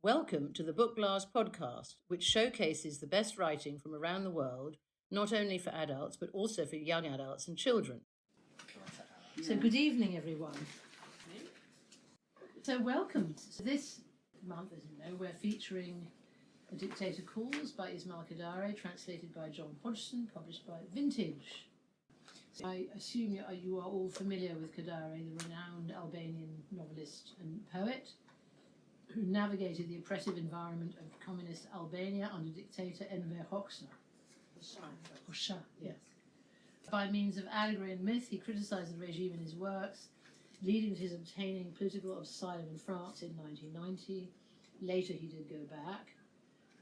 Welcome to the BookBlast podcast, which showcases the best writing from around the world, not only for adults, but also for young adults and children. So good evening, everyone. So welcome. This month, as you know, we're featuring A Dictator Calls by Ismail Kadare, translated by John Hodgson, published by Vintage. So I assume you are all familiar with Kadare, the renowned Albanian novelist and poet, who navigated the oppressive environment of communist Albania under dictator Enver Hoxha. Hoxha, yes. By means of allegory and myth, he criticised the regime in his works, leading to his obtaining political asylum in France in 1990. Later he did go back,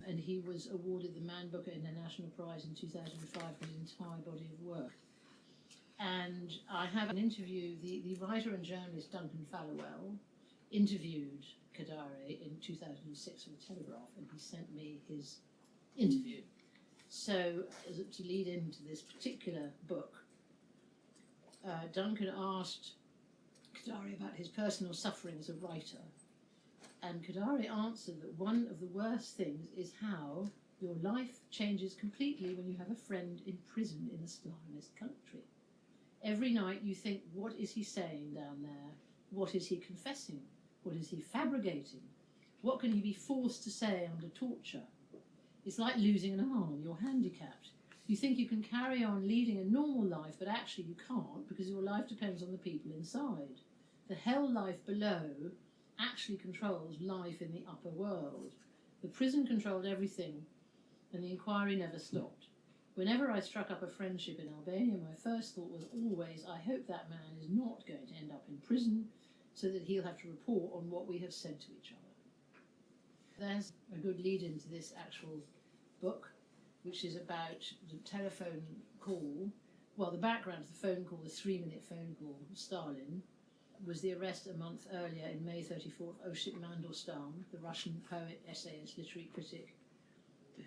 and he was awarded the Man Booker International Prize in 2005 for his entire body of work. And I have an interview, the writer and journalist Duncan Fallowell interviewed Kadare in 2006 for the Telegraph, and he sent me his interview. So, to lead into this particular book, Duncan asked Kadare about his personal suffering as a writer, and Kadare answered that one of the worst things is how your life changes completely when you have a friend in prison in a Stalinist country. Every night you think, what is he saying down there? What is he confessing? What is he fabricating? What can he be forced to say under torture? It's like losing an arm, you're handicapped. You think you can carry on leading a normal life, but actually you can't, because your life depends on the people inside. The hell life below actually controls life in the upper world. The prison controlled everything, and the inquiry never stopped. Whenever I struck up a friendship in Albania, my first thought was always, I hope that man is not going to end up in prison, so that he'll have to report on what we have said to each other. There's a good lead into this actual book, which is about the telephone call. Well, the background of the phone call, the 3-minute phone call of Stalin, was the arrest a month earlier in May 34th of Osip Mandelstam, the Russian poet, essayist, literary critic,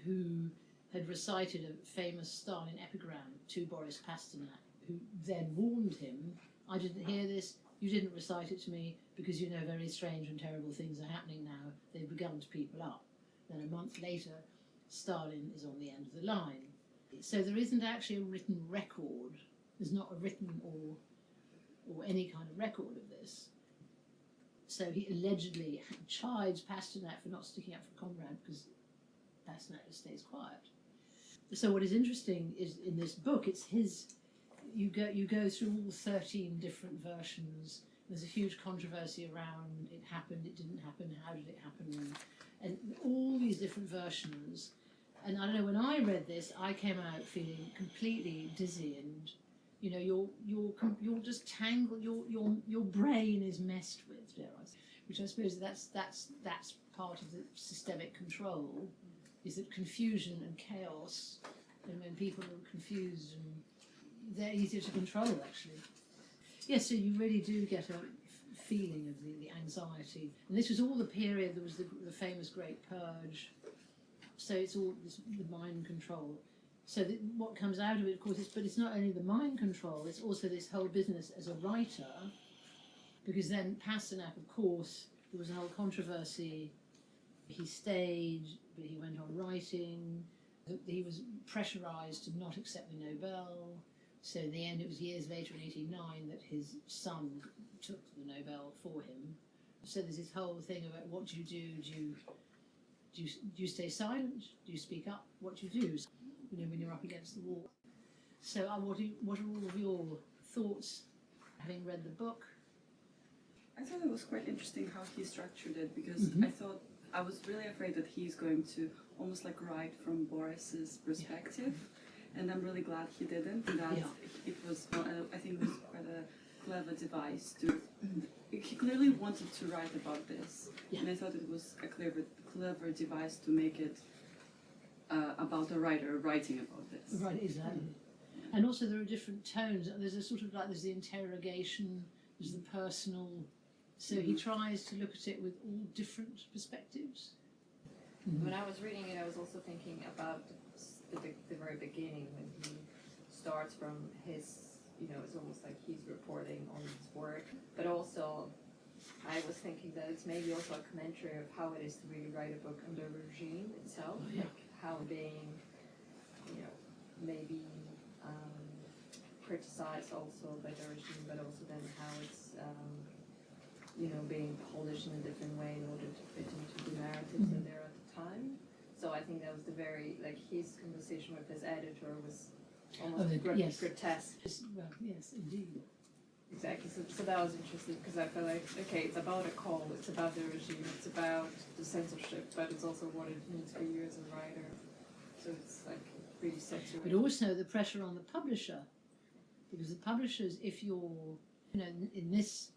who had recited a famous Stalin epigram to Boris Pasternak, who then warned him, I didn't hear this, you didn't recite it to me because you know very strange and terrible things are happening now. They've begun to people up. Then a month later, Stalin is on the end of the line. So there isn't actually a written record. There's not a written or any kind of record of this. So he allegedly chides Pasternak for not sticking up for Comrade because Pasternak just stays quiet. So what is interesting is in this book, it's his. You go through all 13 different versions. There's a huge controversy around it happened, it didn't happen, how did it happen, and all these different versions. And I don't know, when I read this, I came out feeling completely dizzy, and you know, you're just tangled. Your brain is messed with, dare I say. Which I suppose that's part of the systemic control, is that confusion and chaos, and when people are confused and they're easier to control, actually. Yes, so you really do get a feeling of the anxiety. And this was all the period, there was the famous Great Purge. So it's all the mind control. So what comes out of it, of course, but it's not only the mind control, it's also this whole business as a writer. Because then Pasternak, of course, there was a whole controversy. He stayed, but he went on writing. He was pressurized to not accept the Nobel. So in the end, it was years later in 1989 that his son took the Nobel for him. So there's this whole thing about what do you do? Do you stay silent? Do you speak up? What do you do? You know, when you're up against the wall. So what are all of your thoughts, having read the book? I thought it was quite interesting how he structured it, because I was really afraid that he's going to almost like write from Boris's perspective. And I'm really glad he didn't. That it was, I think, it was quite a clever device to. He clearly wanted to write about this, and I thought it was a clever device to make it about a writer writing about this. Right, exactly. And also there are different tones. There's a sort of like there's the interrogation, there's the personal. So he tries to look at it with all different perspectives. When I was reading it, I was also thinking about the very beginning, when he starts from his, you know, it's almost like he's reporting on his work, but also I was thinking that it's maybe also a commentary of how it is to really write a book under a regime itself, like how being, maybe criticized also by the regime, but also then how it's, being polished in a different way in order to fit into the narratives that there are at the time. So I think that was his conversation with his editor was almost grotesque. Well, yes, indeed. Exactly. So that was interesting because I felt like, okay, it's about a call, it's about the regime, it's about the censorship, but it's also what it means for you as a writer. So it's like really sets you. But also the pressure on the publisher, because the publishers, if you're, in this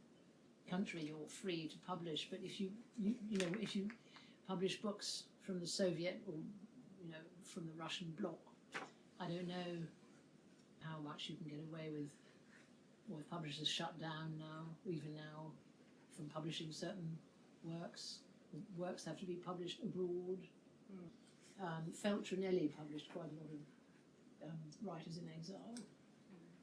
country, you're free to publish, but if you publish books from the Soviet or from the Russian bloc, I don't know how much you can get away with. Or if publishers shut down now, even now, from publishing certain works. Works have to be published abroad. Feltrinelli published quite a lot of writers in exile.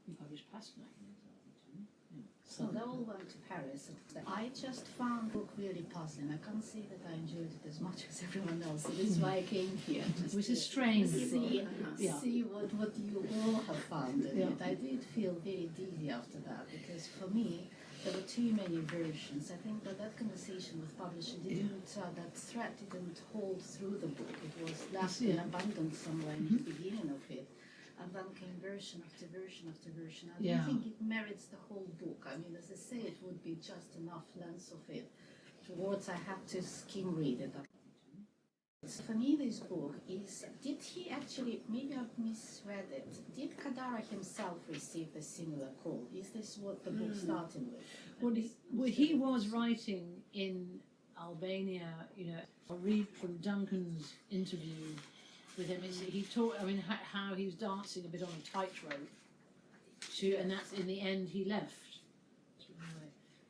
He published Pasternak in exile too. Yeah. So they all went to Paris. I just found the book really puzzling. I can't say that I enjoyed it as much as everyone else. So this is why I came here. Which is strange. See what you all have found in it. I did feel very dizzy after that because for me there were too many versions. I think that conversation with publisher didn't, that thread didn't hold through the book. It was left in abundance somewhere in the beginning of it. And then came version after version after version. I don't think it merits the whole book. I mean, as I say, it would be just enough length of it towards I had to skim read it. So for me, this book is, did he actually, maybe I've misread it, did Kadare himself receive a similar call? Is this what the book started with? Well, he was writing in Albania, I'll read from Duncan's interview with him. He taught, how he was dancing a bit on a tightrope, and that's in the end he left.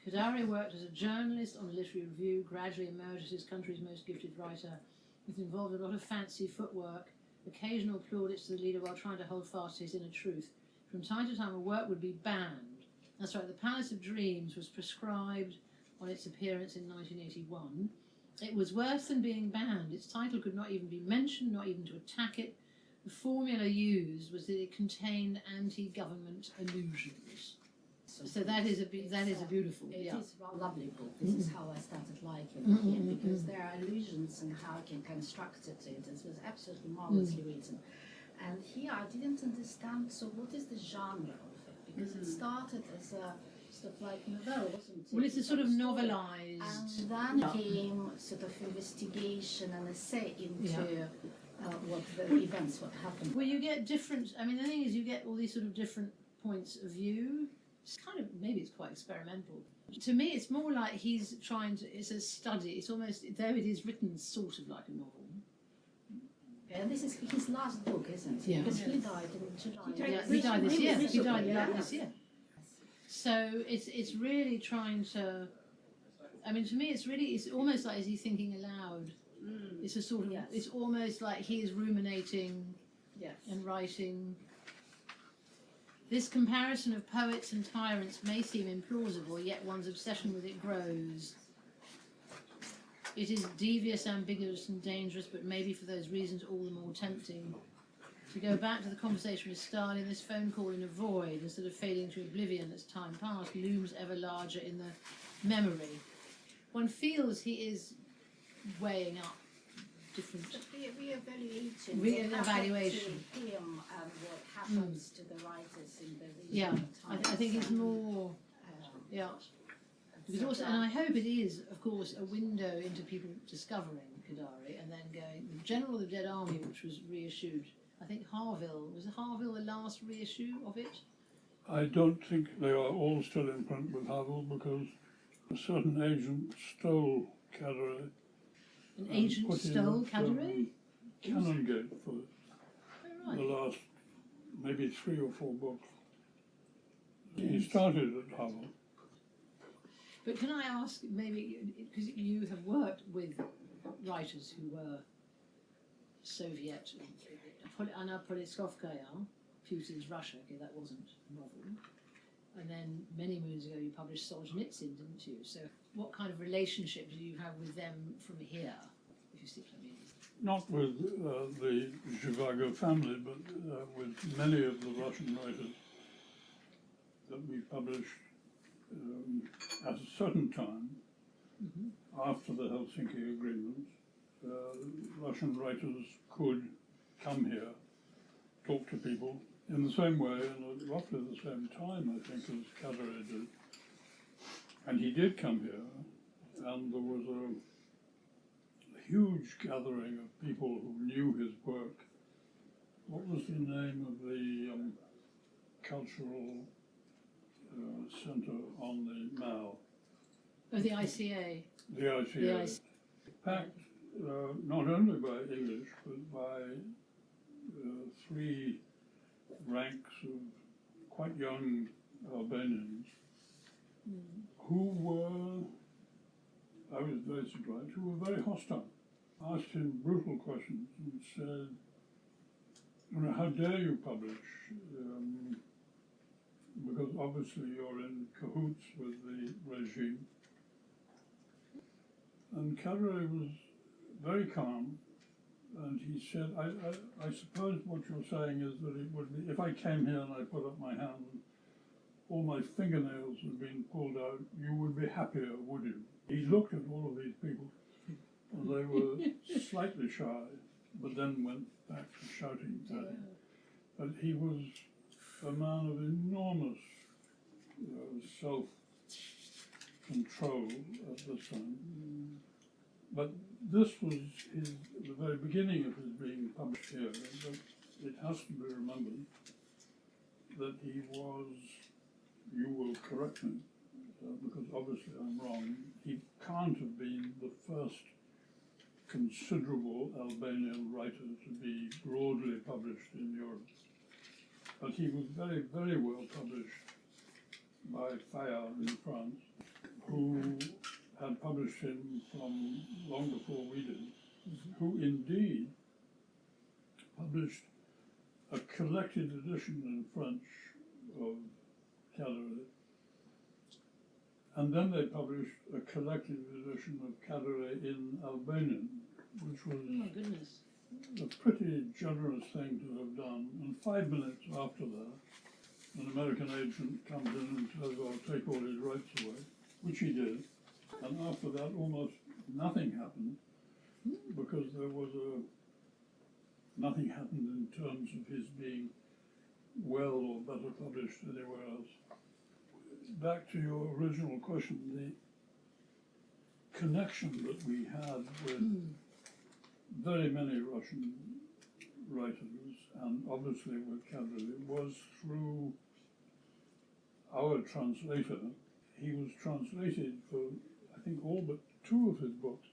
Kadare worked as a journalist on a literary review, gradually emerged as his country's most gifted writer. It involved a lot of fancy footwork, occasional plaudits to the leader while trying to hold fast to his inner truth. From time to time a work would be banned. That's right, The Palace of Dreams was proscribed on its appearance in 1981. It was worse than being banned. Its title could not even be mentioned, not even to attack it. The formula used was that it contained anti-government allusions. So that is a beautiful. It is a lovely book. This is how I started liking him because there are allusions and how he constructed it. It was absolutely marvelously written. And here I didn't understand. So what is the genre of it? Because it started as a sort of like novella, wasn't it? Well, it's a sort of novelised. And then came sort of investigation and essay into what the events, what happened. Well, you get different. I mean, the thing is, you get all these sort of different points of view. It's kind of, maybe it's quite experimental. To me, it's more like he's trying to, it's a study. It's almost, though it is written sort of like a novel. And this is his last book, isn't it? Yeah. Because he died in July. He died this year. He died this year. So it's really trying to, I mean, to me, it's almost like, is he thinking aloud? It's a sort of, it's almost like he is ruminating and writing. This comparison of poets and tyrants may seem implausible, yet one's obsession with it grows. It is devious, ambiguous and dangerous, but maybe for those reasons all the more tempting. To go back to the conversation with Stalin, this phone call in a void, instead of fading to oblivion as time passed, looms ever larger in the memory. One feels he is weighing up different re-evaluation to him and what happens to the writers in the region. I think it's more because also, and I hope it is, of course, a window into people discovering Kadare and then going the General of the Dead Army, which was reissued. I think Harville the last reissue of it? I don't think they are all still in print with Harville because a certain agent stole Kadare. An agent stole Kadare? Canongate for the last maybe 3 or 4 books. Yes. He started at Harville. But can I ask, maybe, because you have worked with writers who were Soviet, Anna Politkovskaya, Putin's Russia, okay, that wasn't a novel. And then many moons ago you published Solzhenitsyn, didn't you? So what kind of relationship do you have with them from here, if you see what I mean? Not with the Zhivago family, but with many of the Russian writers that we published at a certain time, after the Helsinki Agreement. Russian writers could come here, talk to people in the same way and at roughly the same time, I think, as Kadare did. And he did come here, and there was a huge gathering of people who knew his work. What was the name of the cultural centre on the Mall? Oh, the ICA. The ICA. Packed not only by English, but by three ranks of quite young Albanians who were, I was very surprised, who were very hostile. Asked him brutal questions and said, how dare you publish? Because obviously you're in cahoots with the regime. And Kadare was very calm, and he said, I suppose what you're saying is that it would be, if I came here and I put up my hand and all my fingernails had been pulled out, you would be happier, would you? He looked at all of these people, and they were slightly shy, but then went back to shouting at him. But he was a man of enormous self-control at this time. But this was the very beginning of his being published here. But it has to be remembered that he was, you will correct me, because obviously I'm wrong, he can't have been the first considerable Albanian writer to be broadly published in Europe. But he was very, very well published by Favoured in France, who had published him from long before we did, who indeed published a collected edition in French of Kadare, and then they published a collected edition of Kadare in Albanian, which was Oh my goodness. a pretty generous thing to have done. And 5 minutes after that, an American agent comes in and says, I'll take all his rights away, which he did. And after that, almost nothing happened, because there was nothing happened in terms of his being well or better published anywhere else. Back to your original question, the connection that we had with very many Russian writers, and obviously with Kadare, was through our translator. He was translated for, I think, all but 2 of his books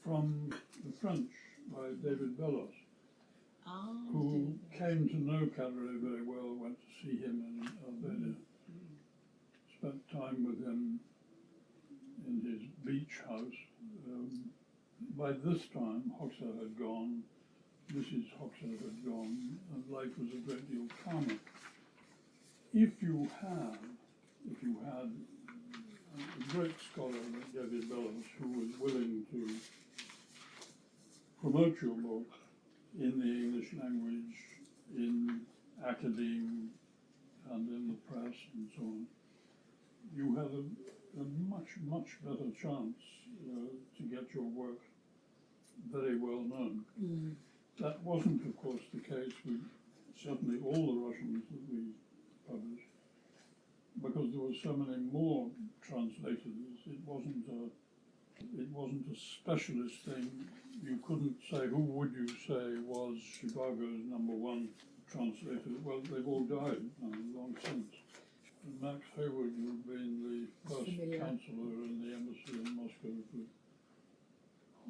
from the French by David Bellos, who came to know Kadare very well, went to see him in Albania, spent time with him in his beach house. By this time, Hoxha had gone, Mrs. Hoxha had gone, and life was a great deal calmer. If you had a great scholar like David Bellos who was willing to promote your book in the English language, in academe, and in the press, and so on, you have a much, much better chance to get your work very well known. That wasn't, of course, the case with certainly all the Russians that we published, because there were so many more translators. It wasn't a specialist thing. You couldn't say, who would you say was Chicago's #1 translator? Well, they've all died long since. And Max Favoured, who'd been the first counselor in the embassy in Moscow for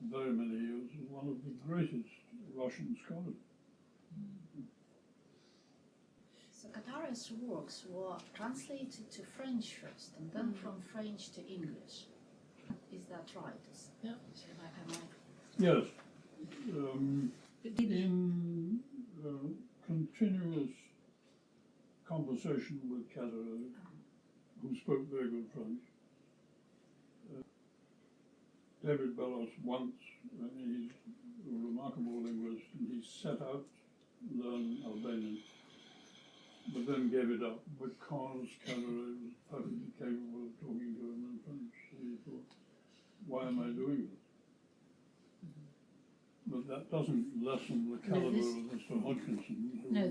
very many years, was one of the greatest Russian scholars. So Kadare's works were translated to French first, and then from French to English. Is that right? Yeah. Yes. In continuous conversation with Kadare, who spoke very good French, David Bellows once, he's a remarkable linguist, and he set out to learn Albanian, but then gave it up because Kadare was perfectly capable of talking to him in French. So he thought, why am I doing this? But that doesn't lessen the calibre of Mr. Hodgson. No,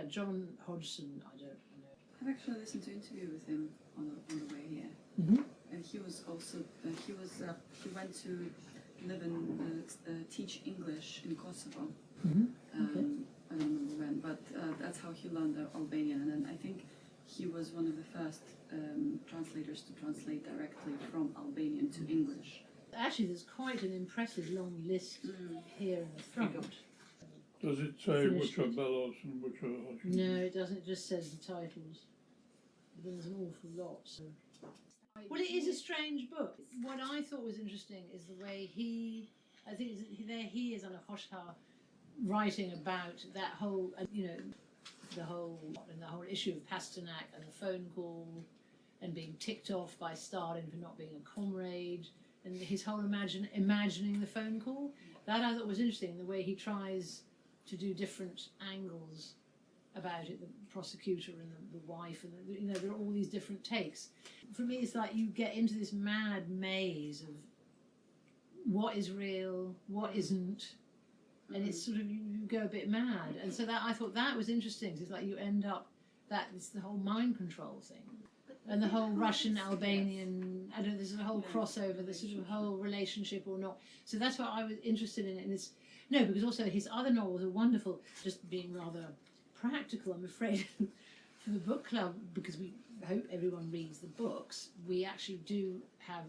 John Hodgson, I don't know. I've actually listened to an interview with him on the way here. Mm-hmm. And he was also, he went to live and teach English in Kosovo. Mm-hmm. Okay. I don't remember when, but that's how he learned Albanian. And then I think he was one of the first translators to translate directly from Albanian to English. Actually, there's quite an impressive long list here in the front. Does it say which are Bellows and which are Hodgson? No, it doesn't. It just says the titles. But there's an awful lot. So. Well, it is a strange book. What I thought was interesting is the way he is on a Hoxha writing about that whole, the whole issue of Pasternak and the phone call and being ticked off by Stalin for not being a comrade, and his whole imagining the phone call. That I thought was interesting, the way he tries to do different angles about it, the prosecutor and the wife, and there are all these different takes. For me, it's like you get into this mad maze of what is real, what isn't, and it's sort of, you go a bit mad. And so that I thought that was interesting. It's like you end up, it's the whole mind control thing. And the whole Russian-Albanian, I don't know, there's a whole crossover, the sort of whole relationship or not. So that's what I was interested in. And because also his other novels are wonderful, just being rather practical, I'm afraid, for the book club, because we hope everyone reads the books. We actually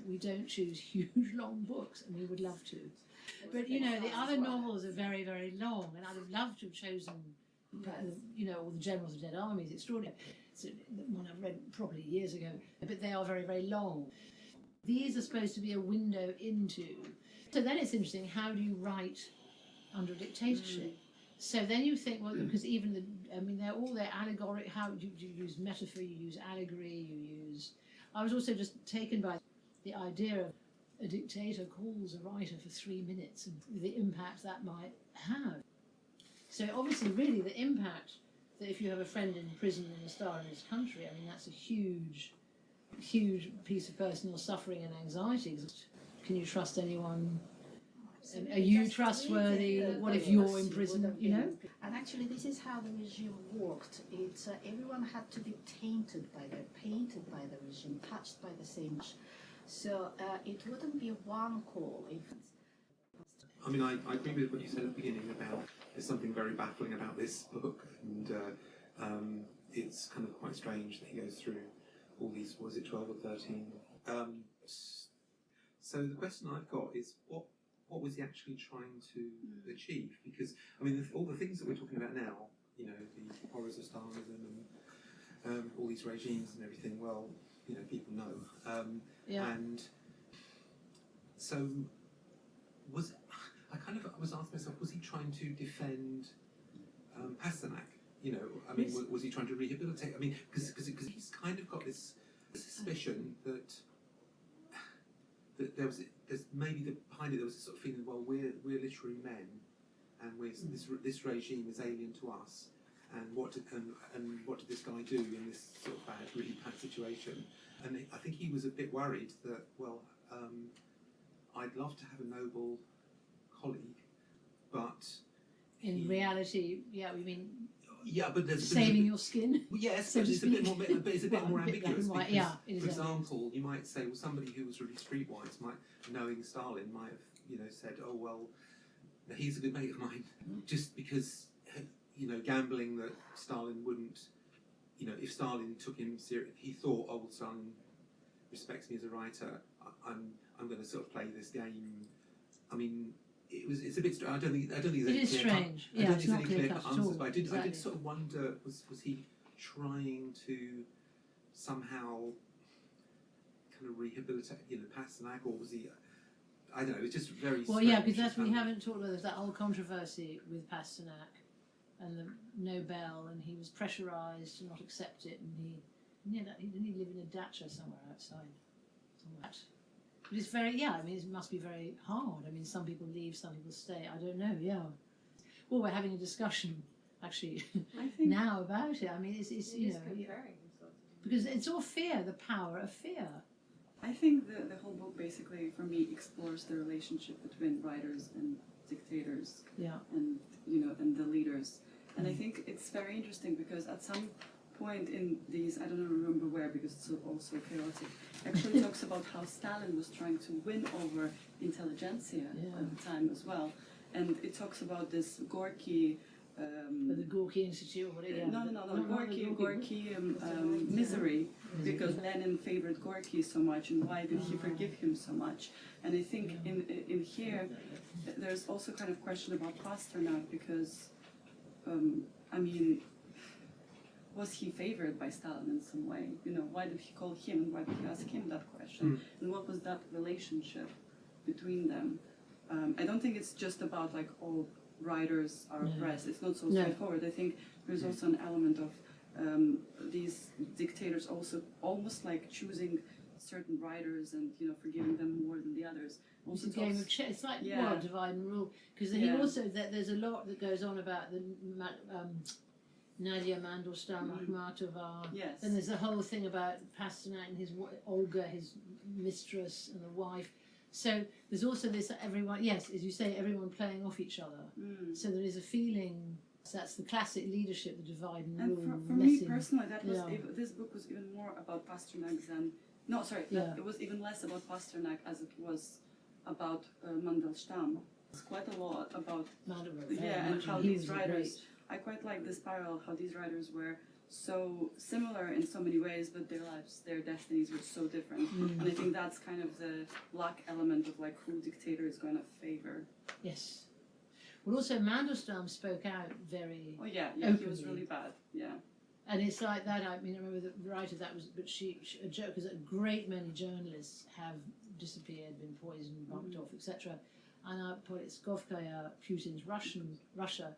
we don't choose huge long books, and we would love to. But, the other novels are very, very long, and I'd have loved to have chosen, all the Generals of Dead Armies, extraordinary. It's one I've read probably years ago, but they are very, very long. These are supposed to be a window into. So then it's interesting, how do you write under a dictatorship? So then you think, well, because even they're all their allegoric, how you use metaphor, you use allegory, I was also just taken by the idea of a dictator calls a writer for 3 minutes and the impact that might have. So obviously, really, the impact that if you have a friend in prison in a Stalinist country, that's a huge, huge piece of personal suffering and anxiety. Can you trust anyone? Are you trustworthy? What if you're in prison, And actually, this is how the regime worked. Everyone had to be painted by the regime, touched by the same. So it wouldn't be one call. I agree with what you said at the beginning about there's something very baffling about this book, and it's kind of quite strange that he goes through all these, was it 12 or 13? So the question I've got is, what was he actually trying to achieve? Because, all the things that we're talking about now, the horrors of Stalinism and all these regimes and everything, well, people know. And so I was asking myself, was he trying to defend Pasternak? Was he trying to rehabilitate? Because he's kind of got this suspicion that there's maybe behind it there was a sort of feeling, well, we're literary men, and this regime is alien to us, and what did this guy do in this sort of really bad situation? And I think he was a bit worried that, well, I'd love to have a noble colleague, but in reality, we mean. Yeah, but there's saving your skin. Yes, so but it's a bit more. But it's a bit more ambiguous. Because, for example, you might say, well, somebody who was really streetwise, knowing Stalin, might have, said, oh well, he's a good mate of mine, just because, gambling that Stalin wouldn't, if Stalin took him seriously, he thought, oh well, Stalin respects me as a writer. I'm going to sort of play this game. It's a bit. I don't think. It is strange. I don't think it's not clear cut at all. But I did sort of wonder: was he trying to somehow kind of rehabilitate, Pasternak, or was he? I don't know. It's just very. Well, strange. Because we haven't talked about that whole controversy with Pasternak and the Nobel, and he was pressurised to not accept it, and he didn't he live in a dacha somewhere outside. But it's very, yeah, I mean, it must be very hard. I mean, some people leave, some people stay. I don't know, yeah. Well, we're having a discussion, actually, I think now about it. I mean, it's you know, comparing himself. because it's all fear, the power of fear. I think the whole book basically, for me, explores the relationship between writers and dictators, Yeah. and and the leaders. And I think it's very interesting because at some point in these, I don't remember where because it's all so chaotic, actually talks about how Stalin was trying to win over intelligentsia at the time as well. And it talks about this Gorky. The Gorky Institute, or whatever. No, Gorky misery, because Lenin favored Gorky so much, and why did he forgive him so much? And I think in here, there's also kind of question about Pasternak, because, I mean, was he favored by Stalin in some way? You know, why did he call him, and why did he ask him that question? And what was that relationship between them? I don't think it's just about like all writers are oppressed. It's not so straightforward. I think there's also an element of these dictators also almost like choosing certain writers and forgiving them more than the others. Also It's a game of chess. It's like well, divide and rule. Because he also there's a lot that goes on about the Nadia Mandelstam, Akhmatova. Yes. Then there's the whole thing about Pasternak and his Olga, his mistress, and the wife. So there's also this everyone, yes, as you say, everyone playing off each other. So there is a feeling, that's the classic leadership, the divide and rule. And for me personally, that was this book was even more about Pasternak than it was even less about Pasternak as it was about Mandelstam. It's quite a lot about and how these writers. I quite like this parallel how these writers were so similar in so many ways, but their lives, their destinies were so different. And I think that's kind of the luck element of like who dictator is going to favor. Yes. Well, also Mandelstam spoke out very. Oh yeah, openly. He was really bad. Yeah. And it's like that. I mean, I remember the writer that was, but she a joke because a great many journalists have disappeared, been poisoned, bumped off, etc. And Politkovskaya, Putin's Russia.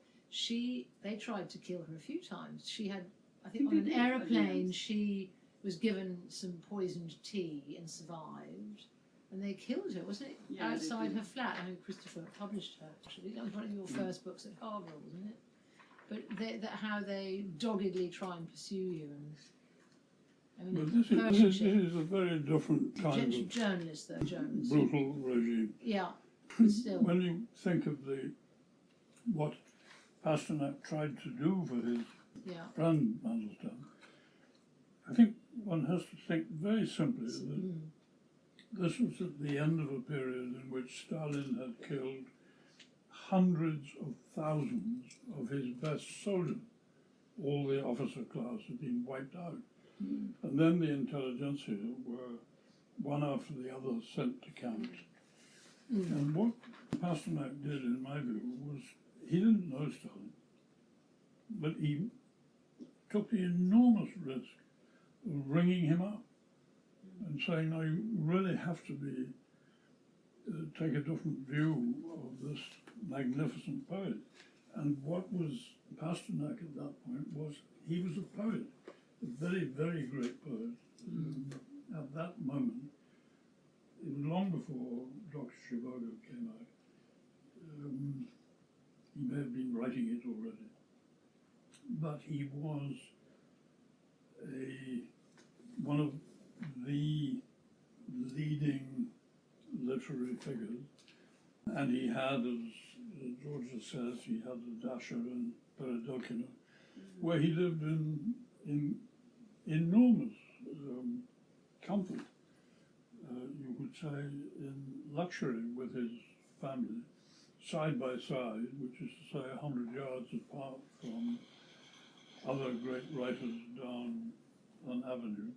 They tried to kill her a few times. She had. I think on an aeroplane she was given some poisoned tea and survived, and they killed her, wasn't it? Yeah, outside her flat. I know Christopher published her. Actually, that was one of your first books at Harvard, wasn't it? But how they doggedly try and pursue you. And I mean, but this is a very different kind of journalist, brutal regime. Yeah, but still. When you think of what Pasternak tried to do for his friend Mandelstam, I think one has to think very simply that this was at the end of a period in which Stalin had killed hundreds of thousands of his best soldiers. All the officer class had been wiped out. And then the intelligentsia were one after the other sent to camps. And what Pasternak did, in my view, was he didn't know Stalin, but he took the enormous risk of ringing him up and saying, no, you really have to take a different view of this magnificent poet. And what was Pasternak at that point was he was a poet, a very, very great poet. At that moment, it was long before Dr. Zhivago came out. He may have been writing it already, but he was one of the leading literary figures, and he had, as Georgia says, he had a dasher in Peredokino, where he lived in enormous comfort, you could say, in luxury with his family, side by side, which is to say 100 yards apart from other great writers down an avenue.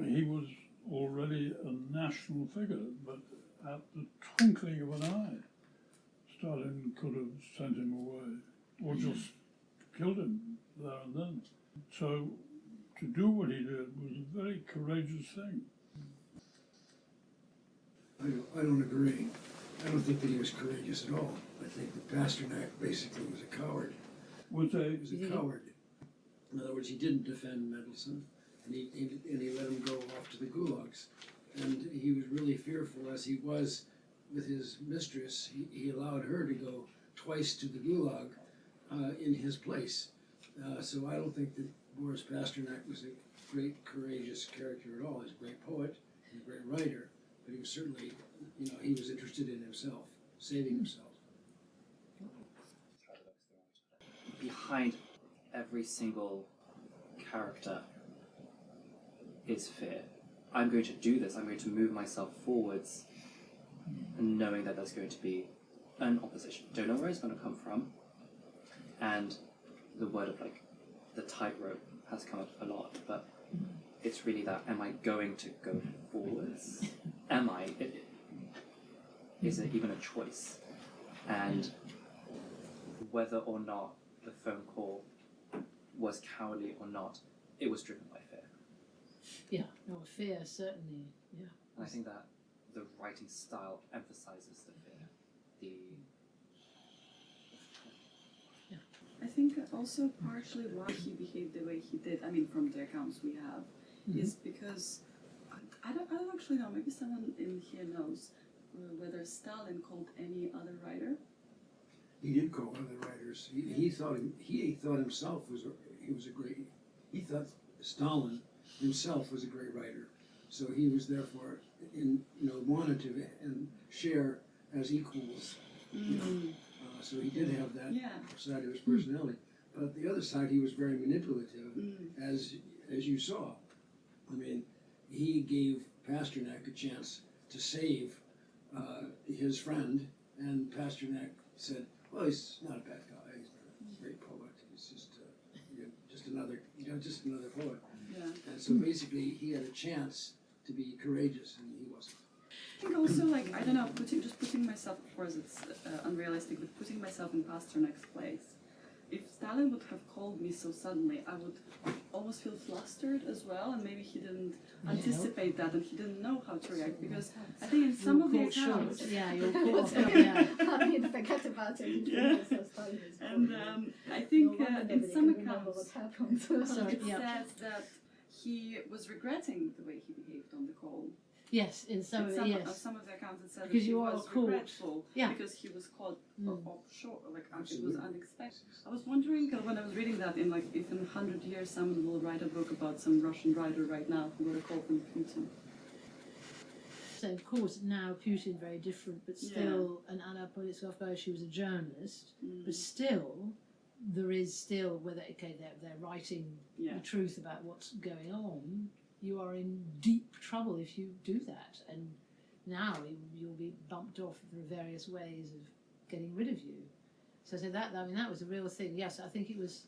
He was already a national figure, but at the twinkling of an eye, Stalin could have sent him away, or just killed him there and then. So to do what he did was a very courageous thing. I don't agree. I don't think that he was courageous at all. I think that Pasternak basically was a coward. He was a coward. In other words, he didn't defend Mandelstam, and he let him go off to the gulags. and he was really fearful, as he was with his mistress. He allowed her to go twice to the gulag in his place. So I don't think that Boris Pasternak was a great, courageous character at all. He's a great poet, he's a great writer, but he was certainly, he was interested in himself, saving himself. Behind every single character is fear. I'm going to do this, I'm going to move myself forwards, knowing that there's going to be an opposition. Don't know where it's going to come from. And the word of the tightrope has come up a lot, but it's really that, am I going to go forwards? Is it even a choice? And whether or not the phone call was cowardly or not, it was driven by fear. Yeah, no, fear, certainly, yeah. And I think that the writing style emphasizes the fear. I think also partially why he behaved the way he did, I mean, from the accounts we have, is because, I don't actually know, maybe someone in here knows whether Stalin called any other writer. He did call other writers. He thought himself he thought Stalin himself was a great writer. So he was therefore wanted to share as equals. So he did have that side of his personality. But the other side, he was very manipulative, as you saw. I mean, he gave Pasternak a chance to save his friend, and Pasternak said, "Well, he's not a bad guy. He's a great poet. He's just another poet." Yeah. And so basically, he had a chance to be courageous, and he wasn't. I think also, I don't know, putting myself, of course it's unrealistic, but putting myself in Pasternak's place. If Stalin would have called me so suddenly, I would almost feel flustered as well, and maybe he didn't anticipate that, and he didn't know how to react, because I think in some of the accounts... Yeah, you're caught short, yeah. I mean, forget about it. Yeah. And I think in some accounts it says that he was regretting the way he behaved on the call. Yes, in some of it, yes. Some of the accounts it said that Because he you are was caught. regretful because he was caught offshore, it was unexpected. I was wondering when I was reading that, if in 100 years someone will write a book about some Russian writer right now who got a call from Putin. So of course now Putin very different, but still, and Anna Politkovskaya, she was a journalist, but still there is still whether they're writing the truth about what's going on. You are in deep trouble if you do that, and now you'll be bumped off through various ways of getting rid of you. So that was a real thing. Yes, I think it was.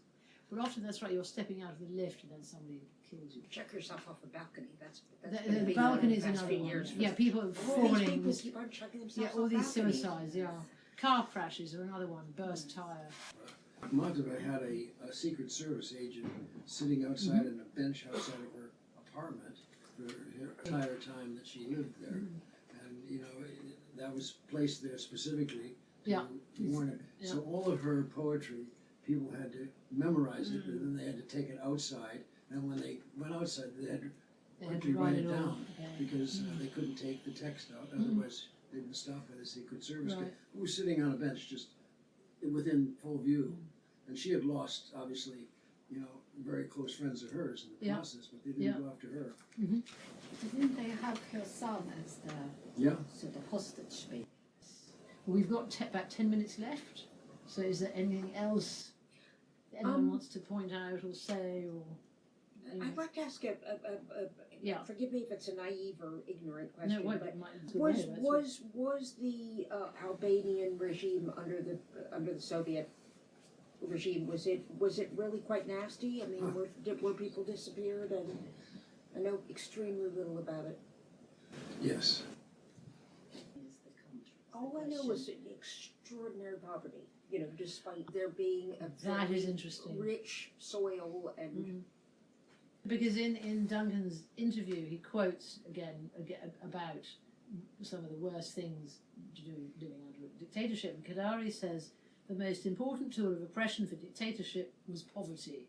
But often that's right. You're stepping out of the lift and then somebody kills you. Check yourself off a balcony. That's The balcony is another one. Yeah, people falling. People keep on chucking themselves all off these balconies. suicides. Yeah, car crashes are another one. Burst tire. Mantova had a Secret Service agent sitting outside on a bench outside of her apartment for her entire time that she lived there, and that was placed there specifically to warn it. Yeah. So all of her poetry, people had to memorize it, and then they had to take it outside. And when they went outside, they had to write it down because they couldn't take the text out. Otherwise, they'd been stopped by the Secret Service guy who was sitting on a bench just within full view, and she had lost obviously. Very close friends of hers in the process, but they didn't go after her. Didn't they have her son as the sort of hostage? We've got about 10 minutes left. So is there anything else that anyone wants to point out or say? Or I'd like to ask forgive me if it's a naive or ignorant question, was the Albanian regime under the Soviet regime, was it really quite nasty? I mean, were people disappeared? And I know extremely little about it. Yes. All I know is extraordinary poverty. Despite there being a that is very interesting. Rich soil and. Because in Duncan's interview, he quotes again about some of the worst things to do living under a dictatorship. And Kadare says, the most important tool of oppression for dictatorship was poverty.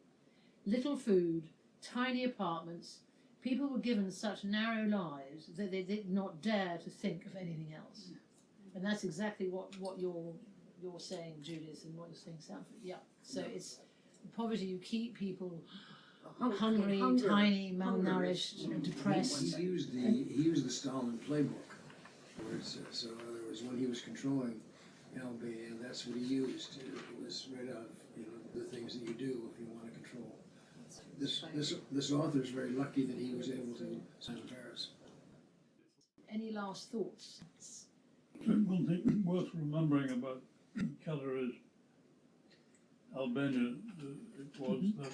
Little food, tiny apartments, people were given such narrow lives that they did not dare to think of anything else. And that's exactly what you're saying, Judith, and what you're saying, Sanford. Yeah. So it's poverty. You keep people hungry, Hunger. tiny, Hunger malnourished, is- depressed. He used the Stalin playbook. Where it's, so in other words, when he was controlling Albania, that's what he used. It was right out of the things that you do if you want to control. This author is very lucky that he was able to sign in Paris. Any last thoughts? One thing worth remembering about Kadare's Albania it was that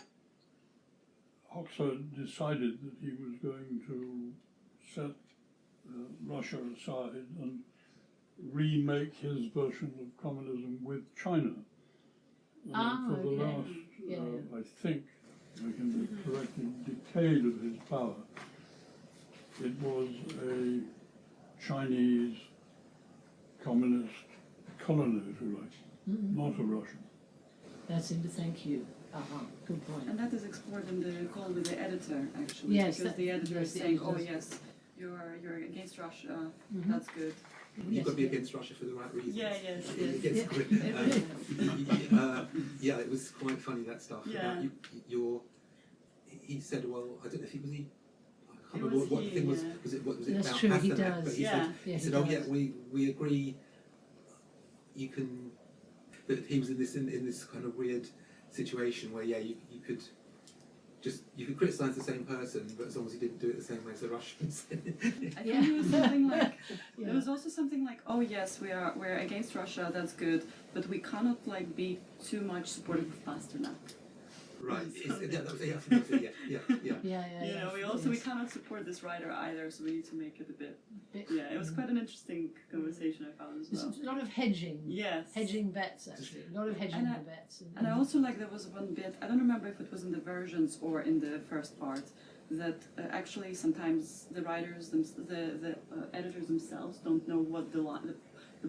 Hoxha decided that he was going to set Russia aside and remake his version of communism with China. And for the last, I think, I can be corrected, decade of his power, it was a Chinese communist colony, if you like, not a Russian. That's it. Thank you. Good point. And that is explored in the call with the editor, actually. Yes, because the editor yes, is the saying, editor "Oh does. yes, you're against Russia. That's good." You've got to be against Russia for the right reasons. Yeah, yes, It yes. gets yeah, it was quite funny, that stuff. Yeah. He said, well, I don't know if he was he. I It can't remember was what the he, thing was. yeah. Was it That's about true, he Pasternak? does. But he Yeah. said, Yeah, he said, he oh yeah, does. we agree. You can. That he was in this kind of weird situation where you could. You could criticise the same person, but as long as he didn't do it the same way as the Russians. I think it was something like Yeah. there was also something like, "Oh yes, we're against Russia. That's good, but we cannot like be too much supportive of Pasternak." Right. Something. Yeah, that was it. Yeah. You know, we cannot support this writer either, so we need to make it a bit. Bit- Yeah, it was quite an interesting conversation I found as well. There's a lot of hedging. Yes. Hedging bets, actually. A lot of hedging And I- the bets. And I also like there was one bit, I don't remember if it was in the versions or in the first part, that actually sometimes the writers, the editors themselves don't know what the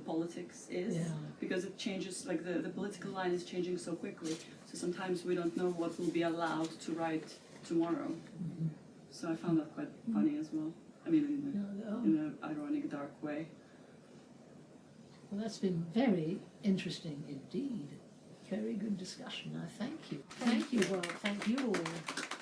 politics is, Yeah. because it changes, like the political line is changing so quickly, so sometimes we don't know what will be allowed to write tomorrow. So I found that quite funny as well. I mean, in an ironic, dark way. Well, that's been very interesting indeed. Very good discussion. I thank you. Thank you, well, thank you all.